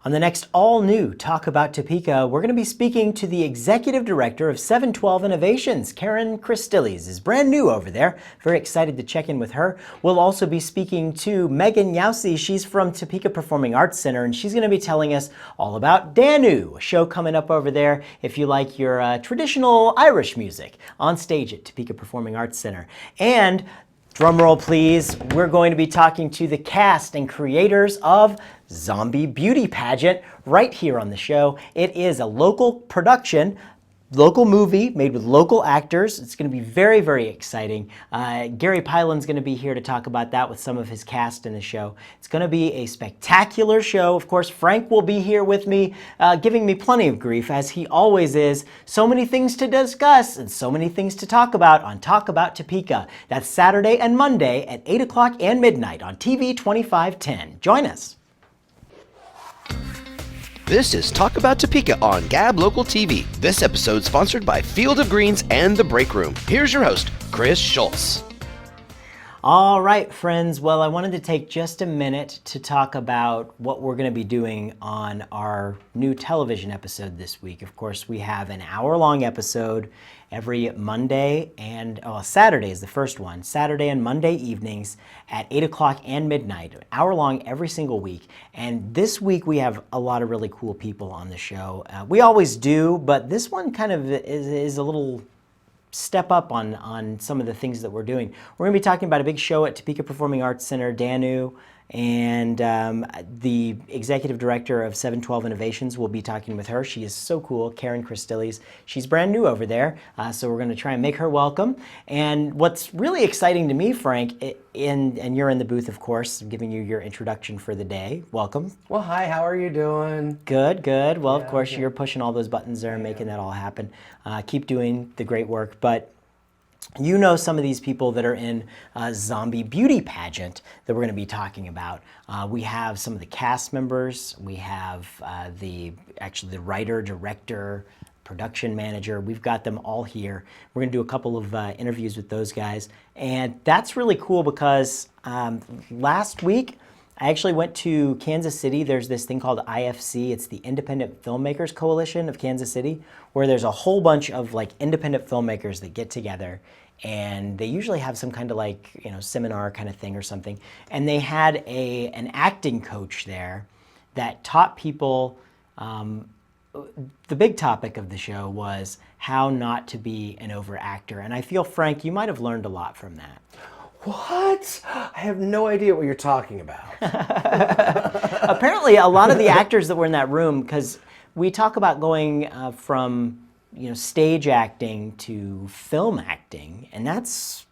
On the next all-new Talk About Topeka, we're going to be speaking to the Executive Director of 712 Innovations, Karen Christilles, is brand new over there. Very excited to check in with her. We'll also be speaking to Megan Yowsey. She's from Topeka Performing Arts Center, and she's going to be telling us all about Danu, a show coming up over there if you like your traditional Irish music on stage at Topeka Performing Arts Center. And drum roll, please. We're going to be talking to the cast and creators of Zombie Beauty Pageant right here on the show. It is a local production, local movie made with local actors. It's going to be very, very exciting. Gary Pylan's going to be here to talk about that with some of his cast in the show. It's going to be a spectacular show. Of course, Frank will be here with me, giving me plenty of grief, as he always is. So many things to discuss and so many things to talk about on Talk About Topeka. That's Saturday and Monday at 8 o'clock and midnight on TV 2510. Join us. This is Talk About Topeka on Gab Local TV. This episode sponsored by Field of Greens and The Break Room. Here's your host, Chris Schultz. All right, friends. Well, I wanted to take just a minute to talk about what we're going to be doing on our new television episode this week. Of course, we have an hour-long episode every Monday and Saturday is the first one. Saturday and Monday evenings at 8 o'clock and midnight, an hour long every single week. And this week we have a lot of really cool people on the show. We always do, but this one kind of is a little step up on some of the things that we're doing. We're going to be talking about a big show at Topeka Performing Arts Center, Danu, and the executive director of 712 Innovations will be talking with her. She is so cool, Karen Christilles. She's brand new over there, so we're going to try and make her welcome. And what's really exciting to me, Frank, and you're in the booth, of course, giving you your introduction for the day. Welcome. Well, hi, how are you doing? Good, good. Well, of course, you're pushing all those buttons there and making that all happen. Keep doing the great work. But you know some of these people that are in Zombie Beauty Pageant that we're going to be talking about. We have some of the cast members. We have the writer, director, production manager. We've got them all here. We're going to do a couple of interviews with those guys. And that's really cool because last week, I actually went to Kansas City. There's this thing called IFC. It's the Independent Filmmakers Coalition of Kansas City, where there's a whole bunch of independent filmmakers that get together, and they usually have some kind of seminar kind of thing or something. And they had an acting coach there that taught people. The big topic of the show was how not to be an overactor. And I feel, Frank, you might have learned a lot from that. What? I have no idea what you're talking about. Apparently, a lot of the actors that were in that room, because we talk about going from stage acting to film acting, and it's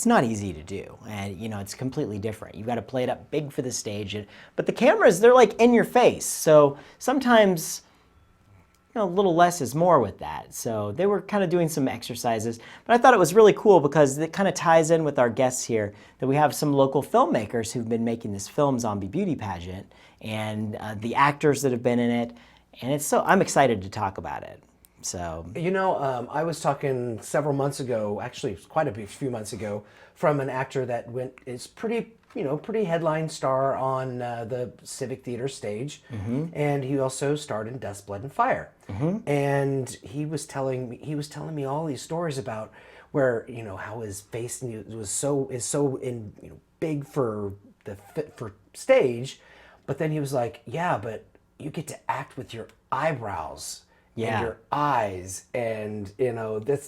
not easy to do. And it's completely different. You've got to play it up big for the stage, but the cameras, they're in your face. So sometimes a little less is more with that. So they were kind of doing some exercises, but I thought it was really cool because it kind of ties in with our guests here that we have some local filmmakers who've been making this film, Zombie Beauty Pageant, and the actors that have been in it. And I'm excited to talk about it. So I was talking several months ago, actually quite a few months ago, from an actor that is pretty headline star on the Civic Theater stage, and he also starred in Dust, Blood, and Fire. And he was telling me all these stories about where how his face is so big for stage, but then he was like, yeah, but you get to act with your eyebrows. And your eyes, and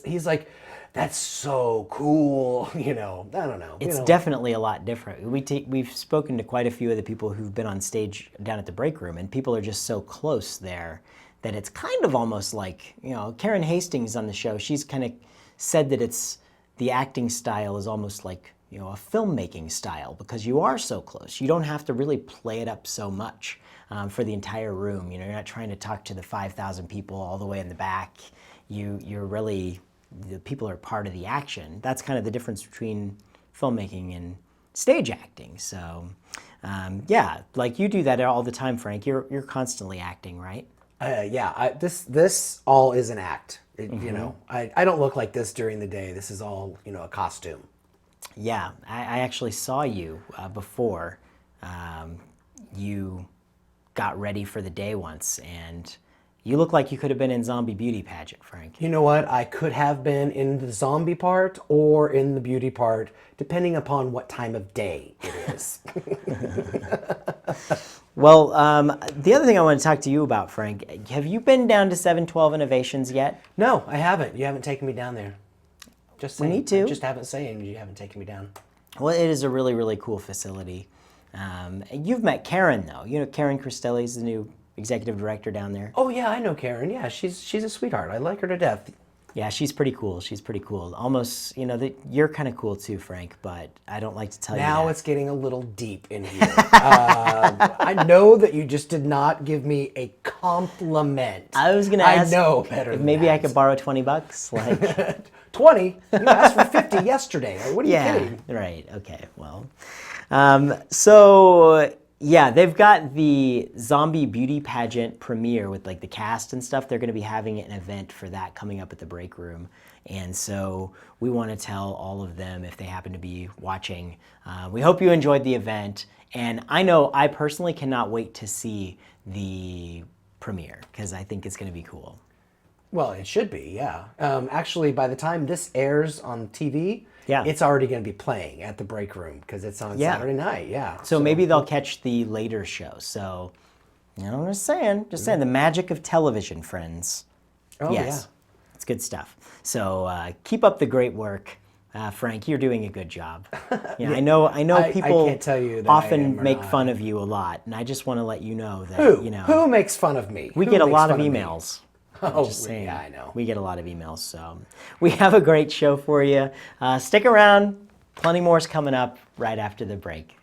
he's like, that's so cool. I don't know. It's definitely a lot different. We've spoken to quite a few of the people who've been on stage down at the Break Room, and people are just so close there that it's kind of almost like, Karen Hastings on the show, she's kind of said that the acting style is almost like, a filmmaking style, because you are so close. You don't have to really play it up so much. For the entire room, you're not trying to talk to the 5,000 people all the way in the back. You're really, the people are part of the action. That's kind of the difference between filmmaking and stage acting. So, you do that all the time, Frank. You're constantly acting, right? This all is an act. I don't look like this during the day. This is all a costume. Yeah, I actually saw you before. You got ready for the day once, and you look like you could have been in Zombie Beauty Pageant, Frank. You know what? I could have been in the zombie part or in the beauty part, depending upon what time of day it is. Well, the other thing I want to talk to you about, Frank, have you been down to 712 Innovations yet? No, I haven't. You haven't taken me down there. Just saying. We need to. I just haven't saying you haven't taken me down. Well, it is a really, really cool facility. You've met Karen, though. You know, Karen Cristelli is the new executive director down there. Oh yeah, I know Karen. Yeah, she's a sweetheart. I like her to death. Yeah, she's pretty cool. She's pretty cool. Almost, you know, you're kind of cool too, Frank, but I don't like to tell you that. Now it's getting a little deep in here. I know that you just did not give me a compliment. I was going to ask. I know better than maybe that. I could borrow $20. Like 20? You asked for 50 yesterday. What are you yeah, kidding? right. Okay. Well, so yeah, they've got the Zombie Beauty Pageant premiere with like the cast and stuff. They're going to be having an event for that coming up at the break room. And so we want to tell all of them, if they happen to be watching, we hope you enjoyed the event. And I know I personally cannot wait to see the premiere because I think it's going to be cool. Well, it should be, yeah. Actually, by the time this airs on TV, yeah, it's already going to be playing at the break room because it's on Saturday night, yeah. So maybe they'll catch the later show. So, you know, I'm just saying, the magic of television, friends. Oh, yes, it's good stuff. So keep up the great work. Frank, you're doing a good job. Yeah, I know people I can't tell you that often make fun of you a lot, and I just want to let you know that, Who makes fun of me? We Who get a makes lot of fun me? emails. Oh, Just saying. yeah, I know. We get a lot of emails, so we have a great show for you. Stick around. Plenty more is coming up right after the break.